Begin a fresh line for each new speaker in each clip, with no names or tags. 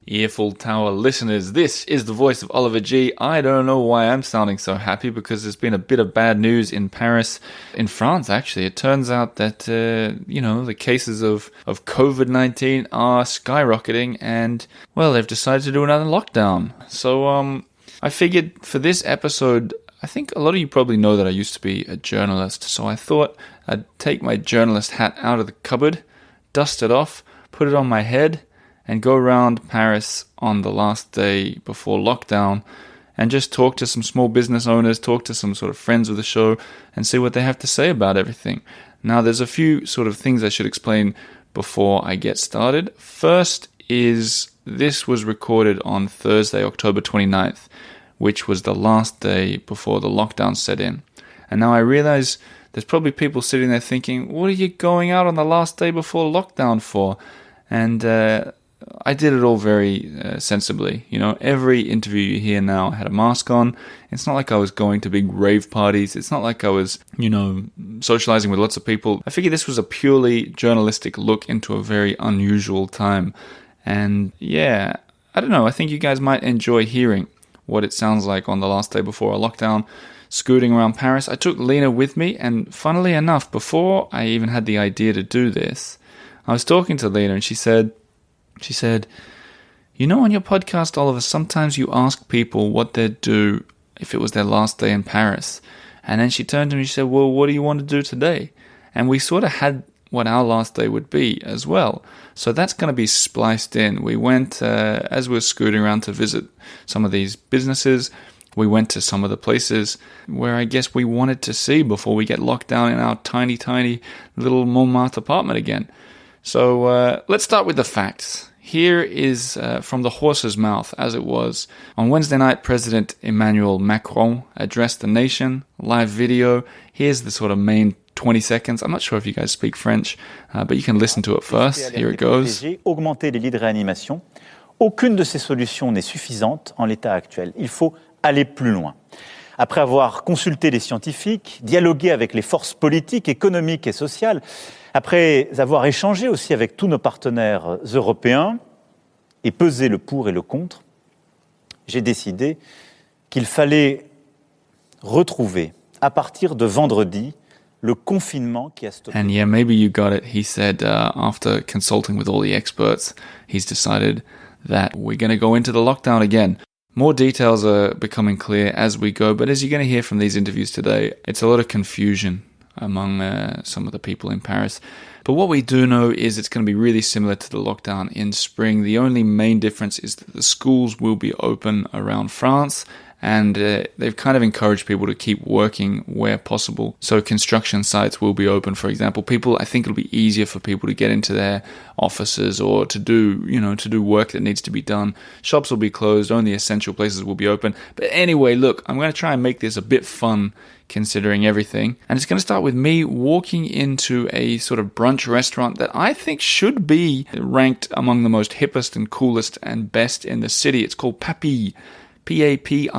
Earful Tower listeners, this is the voice of Oliver G. I don't know why I'm sounding so happy because there's been a bit of bad news in Paris, in France actually. It turns out that, the cases of COVID-19 are skyrocketing and, well, they've decided to do another lockdown. So, I figured for this episode, I think a lot of you probably know that I used to be a journalist, so I thought I'd take my journalist hat out of the cupboard, dust it off, put it on my head, and go around Paris on the last day before lockdown and just talk to some small business owners, talk to some sort of friends of the show and see what they have to say about everything. Now, there's a few sort of things I should explain before I get started. First is this was recorded on Thursday, October 29th, which was the last day before the lockdown set in. And now I realize there's probably people sitting there thinking, what are you going out on the last day before lockdown for? And I did it all very sensibly. Every interview you hear now had a mask on. It's not like I was going to big rave parties. It's not like I was, socializing with lots of people. I figured this was a purely journalistic look into a very unusual time. And yeah, I don't know. I think you guys might enjoy hearing what it sounds like on the last day before a lockdown, scooting around Paris. I took Lena with me, and funnily enough, before I even had the idea to do this, I was talking to Lena and she said, on your podcast, Oliver, sometimes you ask people what they'd do if it was their last day in Paris. And then she turned to me and she said, well, what do you want to do today? And we sort of had what our last day would be as well. So that's going to be spliced in. We went, as we were scooting around to visit some of these businesses, we went to some of the places where I guess we wanted to see before we get locked down in our tiny, tiny little Montmartre apartment again. So let's start with the facts. Here is from the horse's mouth, as it was. On Wednesday night, President Emmanuel Macron addressed the nation, live video. Here's the sort of main 20 seconds. I'm not sure if you guys speak French, but you can listen to it first. Here it goes.
Augmenter les lits de réanimation. Aucune de ces solutions n'est suffisante en l'état actuel. Il faut aller plus loin. Après avoir consulté les scientifiques, dialogué avec les forces politiques, économiques et sociales, après avoir échangé aussi avec tous nos partenaires européens et pesé le pour et le contre, j'ai décidé qu'il fallait retrouver, à partir de vendredi, le confinement qui a stoppé.
And yeah, maybe you got it. He said after consulting with all the experts, he's decided that we're going to go into the lockdown again. More details are becoming clear as we go, but as you're going to hear from these interviews today, it's a lot of confusion among some of the people in Paris. But what we do know is it's going to be really similar to the lockdown in spring. The only main difference is that the schools will be open around France, and they've kind of encouraged people to keep working where possible. So construction sites will be open, for example. I think it'll be easier for people to get into their offices or to do work that needs to be done. Shops will be closed, only essential places will be open. But anyway, look, I'm going to try and make this a bit fun considering everything. And it's going to start with me walking into a sort of brunch restaurant that I think should be ranked among the most hippest and coolest and best in the city. It's called Papilles. Papilles.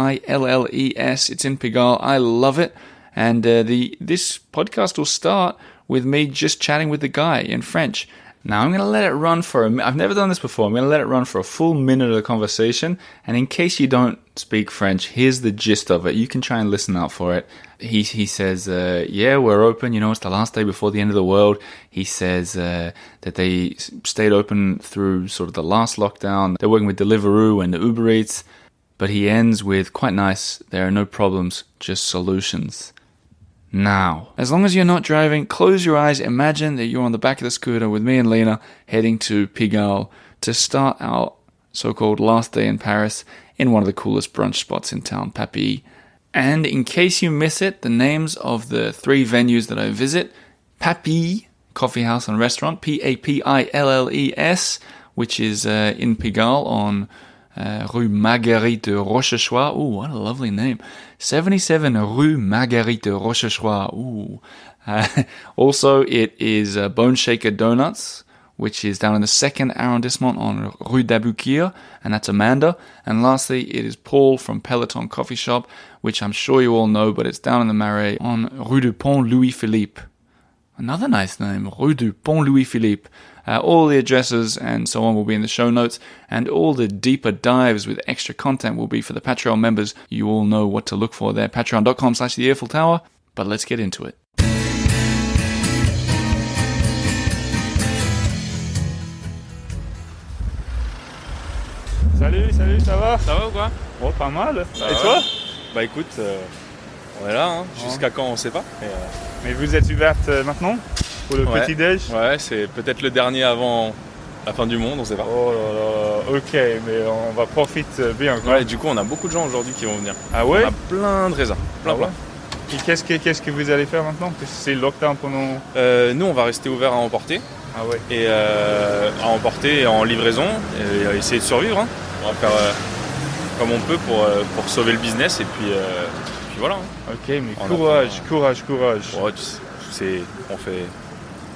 It's in Pigalle. I love it. And this podcast will start with me just chatting with the guy in French. Now, I'm going to let it run for I've never done this before. I'm going to let it run for a full minute of the conversation. And in case you don't speak French, here's the gist of it. You can try and listen out for it. He says, yeah, we're open. It's the last day before the end of the world. He says that they stayed open through sort of the last lockdown. They're working with Deliveroo and Uber Eats. But he ends with, quite nice, there are no problems, just solutions. Now, as long as you're not driving, close your eyes, imagine that you're on the back of the scooter with me and Lena heading to Pigalle to start our so-called last day in Paris in one of the coolest brunch spots in town, Papilles. And in case you miss it, the names of the 3 venues that I visit, Papilles, Coffeehouse and Restaurant, Papilles, which is in Pigalle on Rue Marguerite de Rochechouart. Ooh, what a lovely name. 77 Rue Marguerite de Rochechouart. Ooh. Also, it is Boneshaker Donuts, which is down in the 2nd arrondissement on Rue d'Aboukir, and that's Amanda. And lastly, it is Paul from Peloton Coffee Shop, which I'm sure you all know, but it's down in the Marais on Rue du Pont Louis-Philippe. Another nice name, Rue du Pont Louis-Philippe. All the addresses and so on will be in the show notes, and all the deeper dives with extra content will be for the Patreon members. You all know what to look for there, patreon.com/The Eiffel Tower. But let's get into it.
Salut, ça va?
Ça va ou quoi?
Oh, pas mal.
Ça
Et
va.
toi?
Bah écoute, on est là, hein. Jusqu'à quand on sait pas.
Mais vous êtes ouverte maintenant? Pour le
Ouais.
petit-déj?
Ouais, c'est peut-être le dernier avant la fin du monde, on sait pas.
Oh là là, ok, mais on va profiter bien. Quoi.
Ouais, du coup on a beaucoup de gens aujourd'hui qui vont venir.
Ah ouais?
On a plein de raisins, plein.
Et qu'est-ce que vous allez faire maintenant? Parce que c'est le lockdown pendant...
Nous on va rester ouvert à emporter,
Ah ouais.
et à emporter en livraison, et essayer de survivre, hein. On va faire comme on peut pour sauver le business, et puis voilà. Hein.
Ok, mais
On
courage.
Ouais,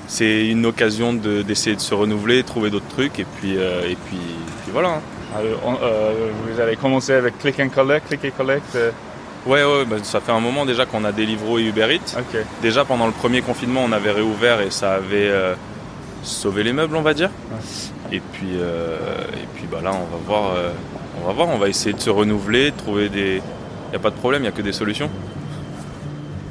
c'est une occasion d'essayer de se renouveler, trouver d'autres trucs, et puis voilà. Hein.
Alors, vous allez commencer avec click and collect.
Ouais, bah, ça fait un moment déjà qu'on a Deliveroo et Uber Eats.
Ok.
Déjà pendant le premier confinement, on avait réouvert et ça avait sauvé les meubles, on va dire. Ouais. Et puis bah là, on va essayer de se renouveler, de trouver des... Il n'y a pas de problème, il n'y a que des solutions.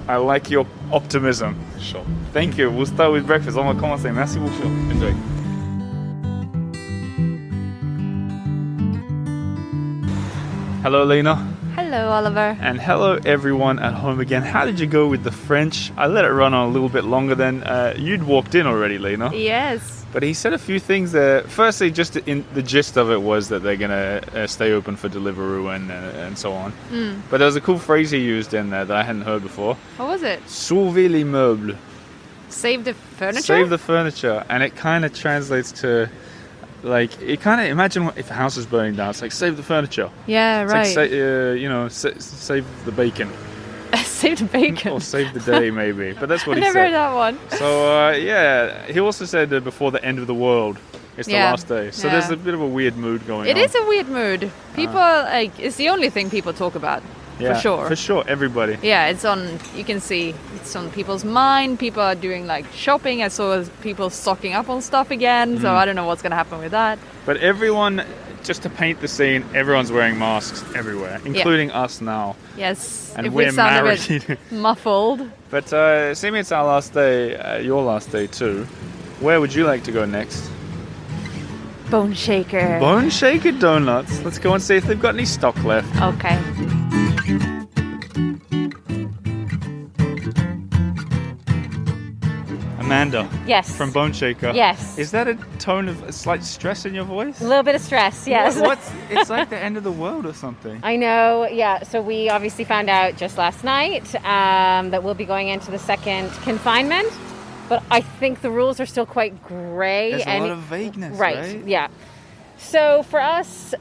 I like your optimism.
Sure.
Thank you. We'll start with breakfast. On va commencer. Merci beaucoup.
Enjoy.
Hello, Lena.
Hello, Oliver.
And hello, everyone at home again. How did you go with the French? I let it run on a little bit longer than you'd walked in already, Lena.
Yes.
But he said a few things there. Firstly, just in the gist of it was that they're going to stay open for Deliveroo and so on. But there was a cool phrase he used in there that I hadn't heard before.
What was it?
Sauver les meubles.
Save the furniture?
Save the furniture. And it kind of translates to, like, imagine if a house is burning down. It's like, save the furniture.
Yeah,
It's
right.
like, save the bacon.
Save the bacon.
Or save the day, maybe. But that's what
I
he
never
said.
heard that one.
So, yeah, he also said that before the end of the world, it's the
Yeah.
last day. So
Yeah.
there's a bit of a weird mood going on.
It is a weird mood. People, it's the only thing people talk about.
Yeah,
For sure.
For sure, everybody.
Yeah, you can see it's on people's mind. People are doing like shopping. I saw people stocking up on stuff again. So I don't know what's going to happen with that.
But everyone, just to paint the scene, everyone's wearing masks everywhere, including us now.
Yes.
And
if we
we're
sound a
married.
bit muffled.
But seeing it's our last day, your last day too, where would you like to go next?
Boneshaker.
Boneshaker Donuts. Let's go and see if they've got any stock left.
Okay.
Amanda,
Yes.
from Boneshaker.
Yes.
Is that a tone of a slight stress in your voice?
A little bit of stress, yes.
It's like the end of the world or something.
I know, yeah. So we obviously found out just last night that we'll be going into the second confinement. But I think the rules are still quite grey.
There's a lot of vagueness, right?
Yeah. So for us,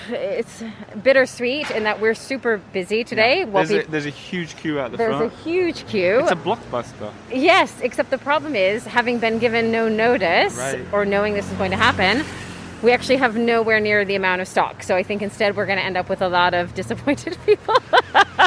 it's bittersweet in that we're super busy today. Well,
There's a huge queue out the
there's
front.
a huge queue.
It's a blockbuster.
Yes, except the problem is, having been given no notice
Right.
or knowing this is going to happen, we actually have nowhere near the amount of stock. So I think instead we're going to end up with a lot of disappointed people.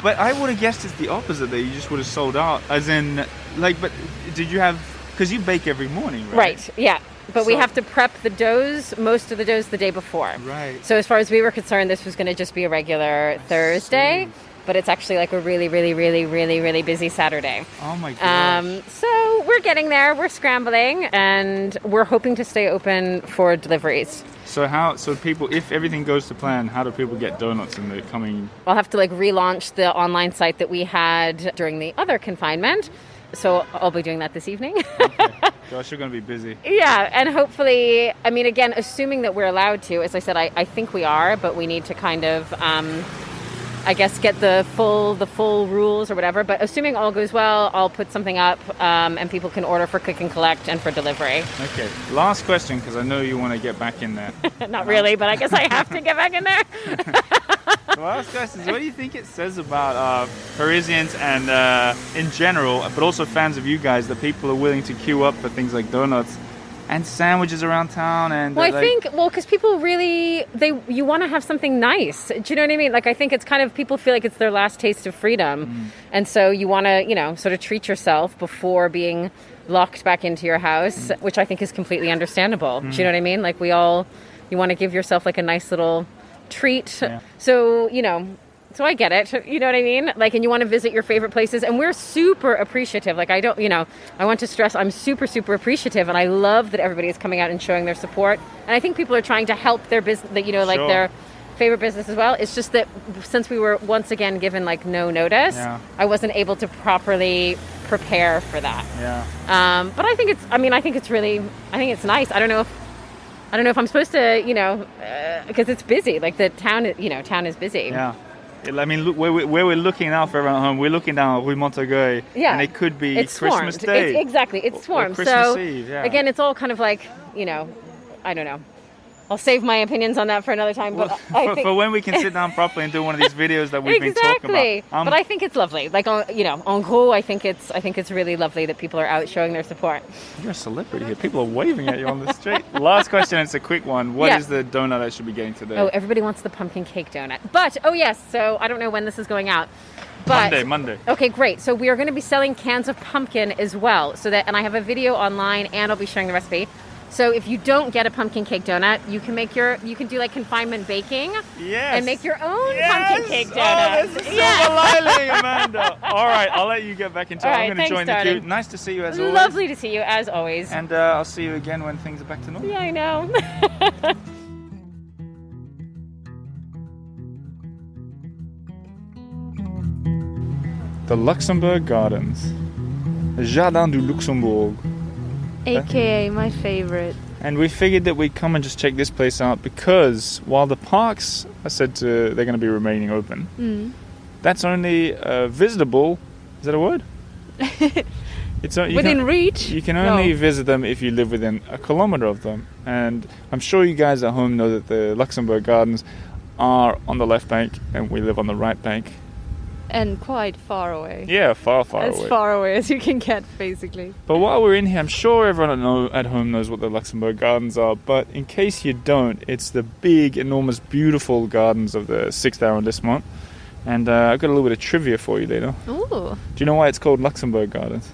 But I would have guessed it's the opposite, that you just would have sold out. As in, like, but did you have... Because you bake every morning, right?
Right, yeah. But we
So-
have to prep the doughs, most of the doughs, the day before.
Right.
So as far as we were concerned, this was going to just be a regular Thursday. But it's actually like a really, really, really, really, really busy Saturday.
Oh my gosh.
So we're getting there. We're scrambling. And we're hoping to stay open for deliveries.
So people, if everything goes to plan, how do people get donuts in the coming...
I'll have to like relaunch the online site that we had during the other confinement. So I'll be doing that this evening.
Gosh, you're going to be busy.
Yeah, and hopefully, I mean, again, assuming that we're allowed to, as I said, I think we are, but we need to kind of, I guess, get the full rules or whatever. But assuming all goes well, I'll put something up and people can order for click and collect and for delivery.
Okay, last question, because I know you want to get back in there.
Not really, but I guess I have to get back in there.
The last question is, what do you think it says about Parisians and in general, but also fans of you guys, that people are willing to queue up for things like donuts and sandwiches around town. And
Well, I think, because people really, you want to have something nice. Do you know what I mean? Like, I think it's kind of, people feel like it's their last taste of freedom. And so you want to, sort of treat yourself before being locked back into your house, which I think is completely understandable. Do you know what I mean? Like, you want to give yourself like a nice little treat.
Yeah.
So, so I get it, you know what I mean? Like, and you want to visit your favorite places, and we're super appreciative. Like, I want to stress, I'm super, super appreciative, and I love that everybody is coming out and showing their support. And I think people are trying to help their business, like
Sure.
their favorite business as well. It's just that since we were once again given like no notice, I wasn't able to properly prepare for that.
Yeah.
But I think it's nice. I don't know if I'm supposed to, because it's busy. Like the town is busy.
Yeah. I mean, look, where we're looking now for everyone at home, we're looking down Rue Montagueil, and it could be Christmas Day.
It's swarmed.
Or Christmas
so,
Eve, yeah.
Again, it's all kind of like, I don't know. I'll save my opinions on that for another time. But I think
for when we can sit down properly and do one of these videos that we've been talking about.
But I think it's lovely. Like, en gros, I think it's really lovely that people are out showing their support.
You're a celebrity here. People are waving at you on the street. Last question, it's a quick one. What is the donut I should be getting today?
Oh, everybody wants the pumpkin cake donut. But, yes, so I don't know when this is going out. But,
Monday.
Okay, great. So we are going to be selling cans of pumpkin as well. And I have a video online, and I'll be sharing the recipe. So if you don't get a pumpkin cake donut, you can do like confinement baking and make your own pumpkin cake donut.
Oh, there's a silver lining, Amanda. All right, I'll let you get back into it.
All right,
I'm going to join
thanks,
the queue. Nice to see you as always.
Lovely to see you as always.
And I'll see you again when things are back to normal.
Yeah, I know.
The Luxembourg Gardens. Jardin du Luxembourg.
AKA my favorite.
And we figured that we'd come and just check this place out because while the parks are said to, they're going to be remaining open, that's only visitable, is that a word? It's
within reach?
You can only visit them if you live within a kilometre of them. And I'm sure you guys at home know that the Luxembourg Gardens are on the left bank and we live on the right bank.
And quite far away.
Yeah, far away.
As far away as you can get, basically.
But while we're in here, I'm sure everyone at home knows what the Luxembourg Gardens are. But in case you don't, it's the big, enormous, beautiful gardens of the 6th arrondissement. And I've got a little bit of trivia for you, Lena.
Ooh.
Do you know why it's called Luxembourg Gardens?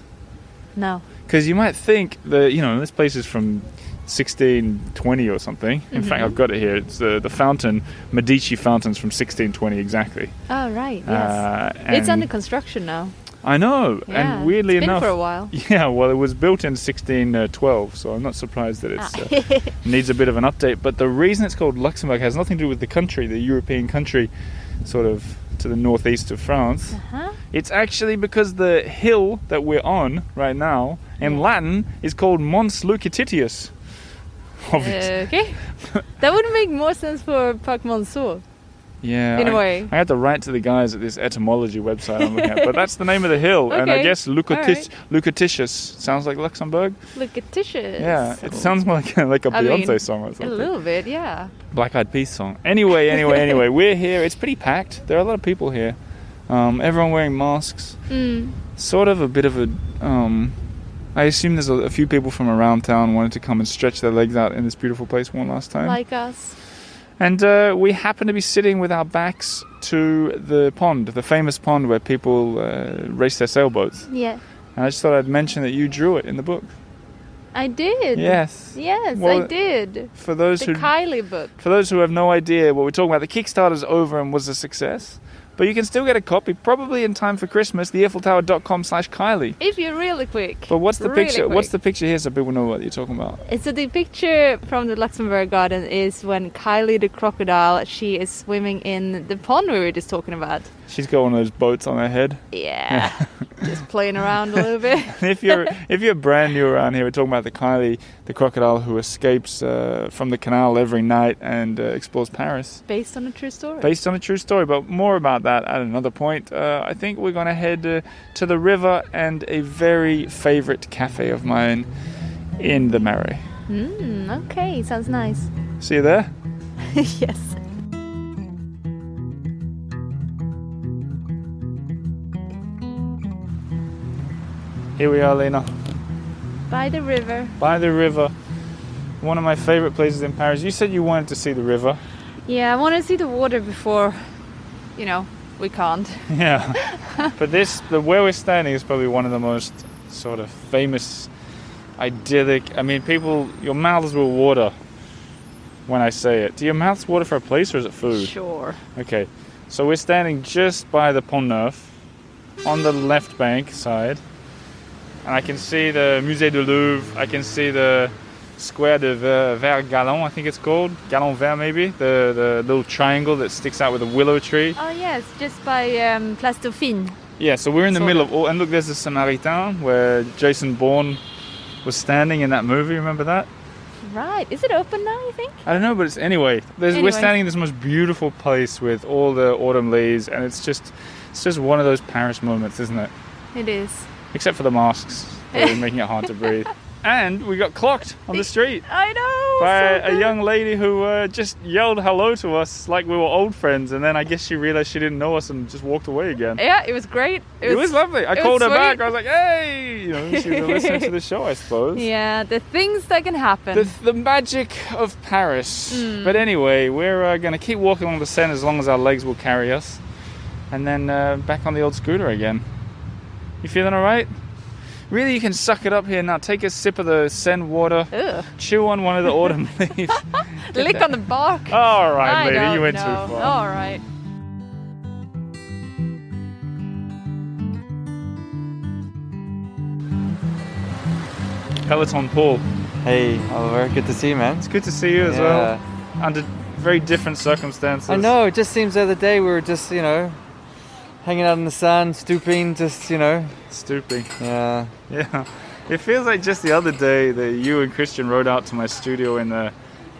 No.
Because you might think that, this place is from 1620 or something. In fact, I've got it here. It's the fountain, Medici fountains from 1620 exactly.
Oh, right, yes. It's under construction now.
I know,
Yeah,
and weirdly
it's been
enough...
for a while.
Yeah, well, it was built in 1612, so I'm not surprised that it needs a bit of an update. But the reason it's called Luxembourg has nothing to do with the country, the European country, sort of to the northeast of France. It's actually because the hill that we're on right now, in Latin, is called Mons Lucatitius.
Okay. That would make more sense for Parc Monceau.
Yeah,
in a way.
I had to write to the guys at this etymology website I'm looking at, but that's the name of the hill, and I guess Lucatitius sounds like Luxembourg.
Lucatitious.
Yeah, it sounds like a Beyonce song or something.
A little bit, yeah.
Black Eyed Peas song. Anyway, we're here. It's pretty packed. There are a lot of people here. Everyone wearing masks. Sort of a bit of a... I assume there's a few people from around town wanted to come and stretch their legs out in this beautiful place one last time.
Like us.
And we happen to be sitting with our backs to the pond, the famous pond where people race their sailboats.
Yeah.
And I just thought I'd mention that you drew it in the book.
I did.
Yes.
Yes,
well,
I did.
For those
the Kylie book.
For those who have no idea what we're talking about, the Kickstarter's over and was a success. But you can still get a copy, probably in time for Christmas, theeiffeltower.com/Kylie.
If you're really quick.
But what's the picture?
Quick.
What's the picture here so people know what you're talking about?
So the picture from the Luxembourg Garden is when Kylie the crocodile, she is swimming in the pond we were just talking about.
She's got one of those boats on her head.
Yeah. Just playing around a little bit.
if you're brand new around here, we're talking about the Kylie the crocodile who escapes from the canal every night and explores Paris.
Based on a true story.
Based on a true story, but more about that at another point. I think we're going to head to the river and a very favourite cafe of mine in the Marais.
Okay, sounds nice.
See you there?
Yes.
Here we are, Lena.
By the river.
By the river. one of my favorite places in Paris. You said you wanted to see the river.
Yeah, I want to see the water before, we can't.
Yeah. But where we're standing is probably one of the most sort of famous, idyllic. I mean, your mouths will water when I say it. Do your mouths water for a place or is it food?
Sure.
Okay. So we're standing just by the Pont Neuf on the left bank side. And I can see the Musée du Louvre. I can see the Square de Vert Galon, I think it's called. Galon Vert, maybe. The little triangle that sticks out with a willow tree.
Oh, yes, just by Place Dauphine.
Yeah, so we're in the middle of all... And look, there's the Samaritain where Jason Bourne was standing in that movie. Remember that?
Right. Is it open now, you think?
I don't know, but it's... Anyway, we're standing in this most beautiful place with all the autumn leaves. And it's just one of those Paris moments, isn't it?
It is.
Except for the masks. They're making it hard to breathe. And we got clocked on the street
I know.
by a young lady who just yelled hello to us like we were old friends. And then I guess she realized she didn't know us and just walked away again.
Yeah, it was great.
It was lovely. I called her back. I was like, hey! She was listening to the show, I suppose.
Yeah, the things that can happen.
The magic of Paris. But anyway, we're going to keep walking along the Seine as long as our legs will carry us. And then back on the old scooter again. You feeling all right? Really, you can suck it up here now. Take a sip of the Seine water.
Ugh.
Chew on one of the autumn leaves.
Lick on the bark.
All right, lady, you went too
know.
far.
All right.
Peloton Paul.
Hey, Oliver, good to see you, man.
It's good to see you as well. Under very different circumstances.
I know, it just seems the other day we were just, hanging out in the sun, stooping, just,
Stooping.
Yeah.
Yeah. It feels like just the other day that you and Christian rode out to my studio in the,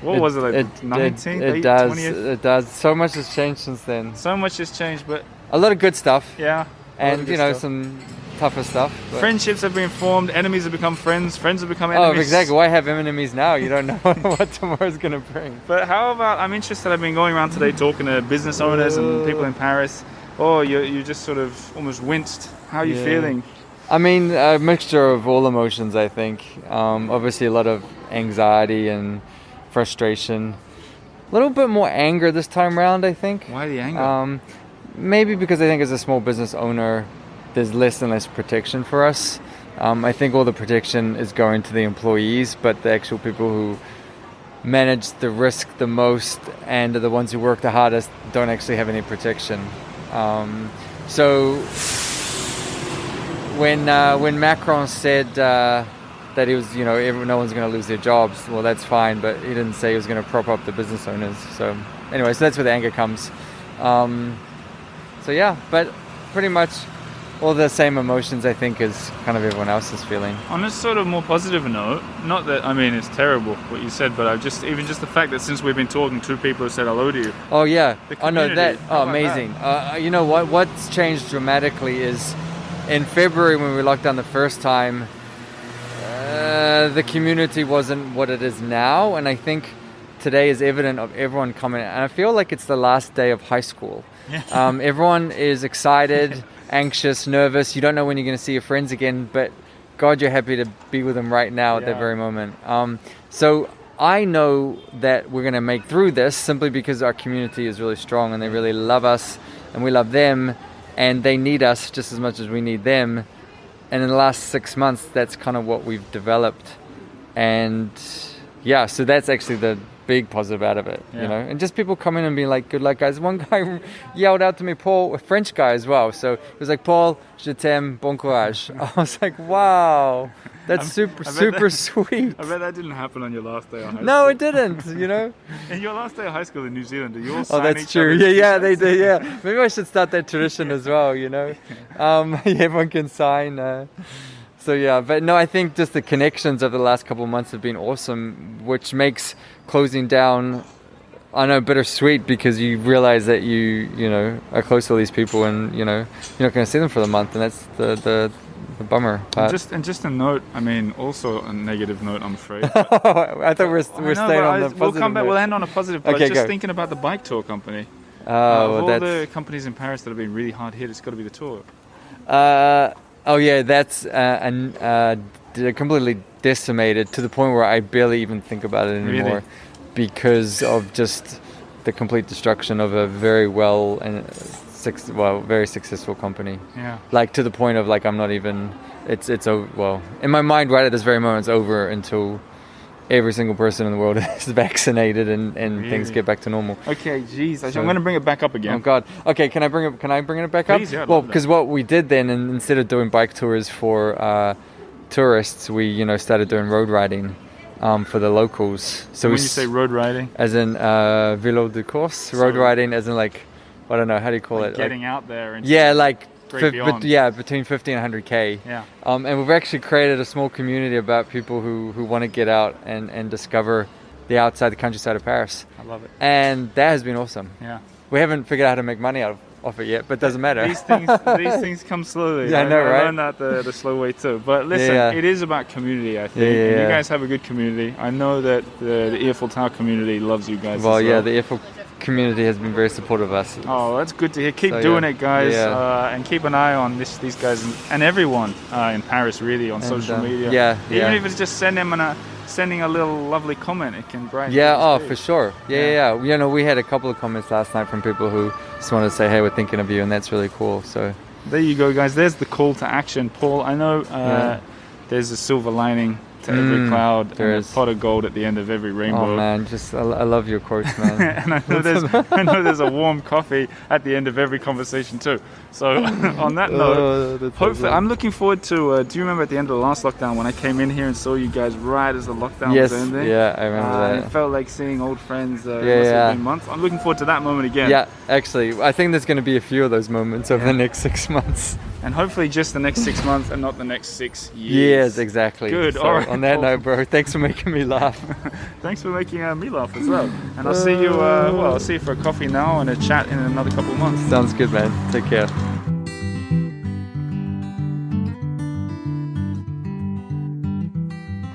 what was it, like 19th,
it
20th?
It does. So much has changed since then.
So much has changed, but...
A lot of good stuff.
Yeah.
And, some tougher stuff. But...
Friendships have been formed, enemies have become friends have become enemies.
Oh, exactly. Why have enemies now? You don't know what tomorrow's going to bring.
But how about, I'm interested, I've been going around today talking to business owners and people in Paris. Oh, you just sort of almost winced. How are you feeling?
I mean, a mixture of all emotions, I think. Obviously, a lot of anxiety and frustration. A little bit more anger this time around, I think.
Why the anger?
Maybe because I think as a small business owner, there's less and less protection for us. I think all the protection is going to the employees, but the actual people who manage the risk the most and are the ones who work the hardest don't actually have any protection. So when Macron said that he was, no one's going to lose their jobs, well, that's fine, but he didn't say he was going to prop up the business owners. So anyway, so that's where the anger comes. But pretty much all the same emotions, I think, as kind of everyone else is feeling.
On a sort of more positive note, not that, it's terrible what you said, but even just the fact that since we've been talking, 2 people have said hello to you.
Oh, yeah.
Oh, no,
that. Oh, amazing. You know what? What's changed dramatically is in February when we locked down the first time, the community wasn't what it is now. And I think today is evident of everyone coming. And I feel like it's the last day of high school. Everyone is excited, anxious, nervous. You don't know when you're going to see your friends again, but God, you're happy to be with them right now at that very moment. So I know that we're going to make through this simply because our community is really strong and they really love us and we love them and they need us just as much as we need them. And in the last 6 months, that's kind of what we've developed. And so that's actually the big positive out of it, and just people coming and being like, good luck, guys. One guy yelled out to me, Paul, a French guy as well, so he was like, Paul, je t'aime, bon courage. I was like, wow, that's super sweet.
I bet that didn't happen on your last day of high school.
No, it didn't,
In your last day of high school in New Zealand, do you all sign
Oh, that's
each
true.
other's
Yeah, they
t-shirts?
do, yeah. Maybe I should start that tradition as well, everyone can sign. But no, I think just the connections of the last couple of months have been awesome, which makes closing down, I know, bittersweet because you realize that you are close to all these people and, you're not going to see them for the month, and that's the bummer part.
And just a note, also a negative note, I'm afraid.
I thought we're staying on the positive
We'll come back,
note.
we'll end on a positive, but
Okay,
just
go.
thinking about the bike tour company.
Well,
all the companies in Paris that have been really hard hit, it's got to be the tour.
That's a completely decimated to the point where I barely even think about it anymore, because of just the complete destruction of a very very successful company.
Yeah.
Like, to the point of, like, I'm not even. It's over. Well, in my mind, right at this very moment, it's over until every single person in the world is vaccinated and things get back to normal.
Okay, geez, so I'm going to bring it back up again.
Oh God. Okay, can I bring it back up?
Please, yeah.
Well, because what we did then, and instead of doing bike tours for tourists, we started doing road riding for the locals. So
when you say road riding,
as in vélo de course, road riding, as in, like, I don't know, how do you call it?
Getting out there and
between 50 and 100k.
Yeah.
And we've actually created a small community about people who want to get out and discover the countryside of Paris.
I love it.
And that has been awesome.
Yeah.
We haven't figured out how to make money out of it yet, but it doesn't matter.
These things come slowly.
Yeah, I know, right?
I learned that the slow way too. But listen, it is about community, I think. And you guys have a good community. I know that the Eiffel Tower community loves you guys.
Well, the Eiffel community has been very supportive of us.
Oh, that's good to hear. Keep doing it, guys. And keep an eye on these guys and everyone in Paris, really, on social media. Even if it's just sending a little lovely comment, it can brighten.
For sure. Yeah. We had a couple of comments last night from people who just wanted to say, hey, we're thinking of you, and that's really cool. So
there you go, guys. There's the call to action. Paul, I know there's a silver lining to every cloud, and a pot of gold at the end of every rainbow.
Oh man, I love your quotes, man.
And I know there's a warm coffee at the end of every conversation too. So on that note, hopefully, I'm looking forward to. Do you remember at the end of the last lockdown when I came in here and saw you guys right as the lockdown was ending?
Yeah, I remember that.
It felt like seeing old friends. It must have been months. I'm looking forward to that moment again.
Yeah, actually, I think there's going to be a few of those moments over the next 6 months.
And hopefully just the next 6 months and not the next 6 years.
Yes, exactly.
Good.
So,
all right.
On that note, bro, thanks for making me laugh.
Thanks for making me laugh as well. And I'll see you. I'll see you for a coffee now and a chat in another couple of months.
Sounds good, man. Take care.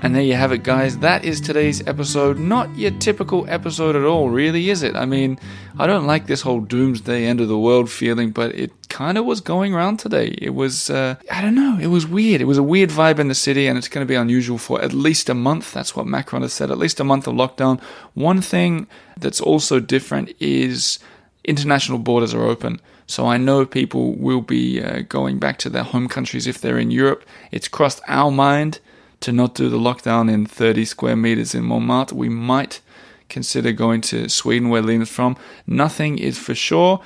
And there you have it, guys. That is today's episode. Not your typical episode at all, really, is it? I mean, I don't like this whole doomsday end of the world feeling, but it kind of was going around today. It was, I don't know, it was weird. It was a weird vibe in the city, and it's going to be unusual for at least a month. That's what Macron has said, at least a month of lockdown. One thing that's also different is international borders are open. So I know people will be going back to their home countries if they're in Europe. It's crossed our mind to not do the lockdown in 30 square meters in Montmartre. We might consider going to Sweden, where Lena's from. Nothing is for sure,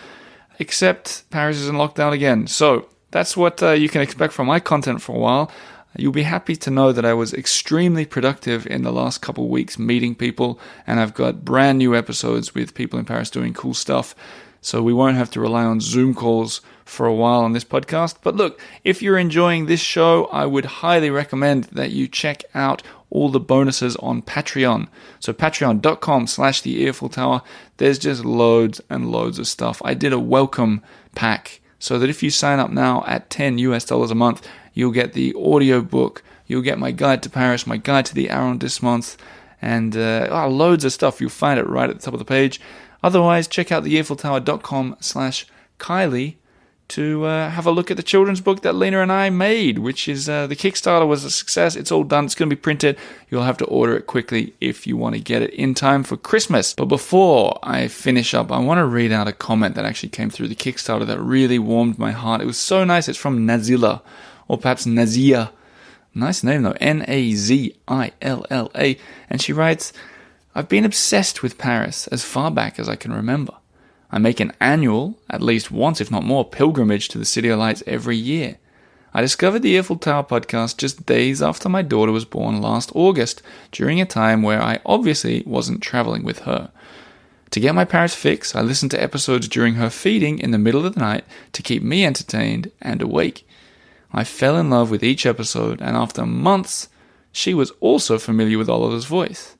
except Paris is in lockdown again. So that's what you can expect from my content for a while. You'll be happy to know that I was extremely productive in the last couple of weeks meeting people, and I've got brand new episodes with people in Paris doing cool stuff. So we won't have to rely on Zoom calls for a while on this podcast. But look, if you're enjoying this show, I would highly recommend that you check out all the bonuses on Patreon. So patreon.com/the Eiffel Tower. There's just loads and loads of stuff. I did a welcome pack so that if you sign up now at $10 a month, you'll get the audio book, you'll get my guide to Paris, my guide to the arrondissements, and loads of stuff. You'll find it right at the top of the page. Otherwise, check out theeiffeltower.com/Kylie to have a look at the children's book that Lena and I made, which is the Kickstarter was a success. It's all done. It's going to be printed. You'll have to order it quickly if you want to get it in time for Christmas. But before I finish up, I want to read out a comment that actually came through the Kickstarter that really warmed my heart. It was so nice. It's from Nazila, or perhaps Nazia. Nice name though, Nazilla. And she writes, I've been obsessed with Paris as far back as I can remember. I make an annual, at least once if not more, pilgrimage to the City of Lights every year. I discovered the Eiffel Tower podcast just days after my daughter was born last August, during a time where I obviously wasn't traveling with her. To get my Paris fix, I listened to episodes during her feeding in the middle of the night to keep me entertained and awake. I fell in love with each episode, and after months, she was also familiar with Oliver's voice.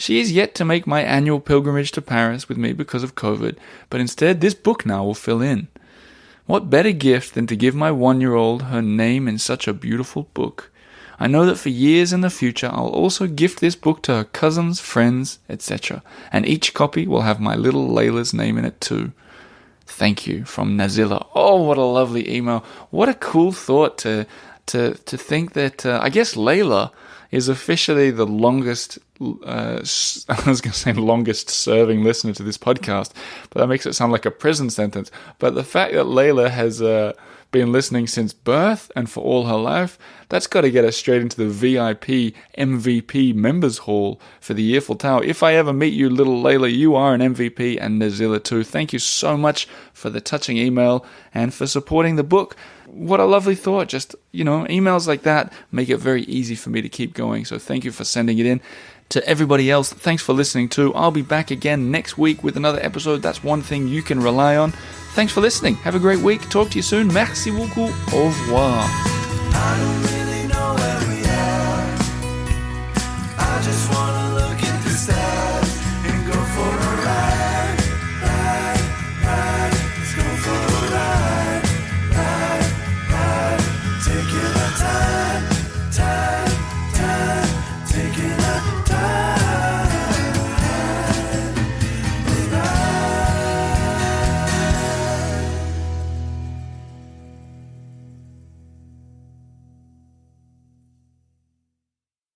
She is yet to make my annual pilgrimage to Paris with me because of COVID, but instead this book now will fill in. What better gift than to give my 1-year-old her name in such a beautiful book? I know that for years in the future I'll also gift this book to her cousins, friends, etc. And each copy will have my little Layla's name in it too. Thank you, from Nazilla. Oh, what a lovely email. What a cool thought to to think that I guess Layla is officially the longest, I was going to say longest serving listener to this podcast, but that makes it sound like a prison sentence. But the fact that Layla has been listening since birth and for all her life, that's got to get us straight into the VIP MVP members hall for the Eiffel Tower. If I ever meet you, little Layla, you are an MVP, and Nazila too. Thank you so much for the touching email and for supporting the book. What a lovely thought. Just, emails like that make it very easy for me to keep going. So thank you for sending it in. To everybody else, thanks for listening too. I'll be back again next week with another episode. That's one thing you can rely on. Thanks for listening. Have a great week. Talk to you soon. Merci beaucoup. Au revoir.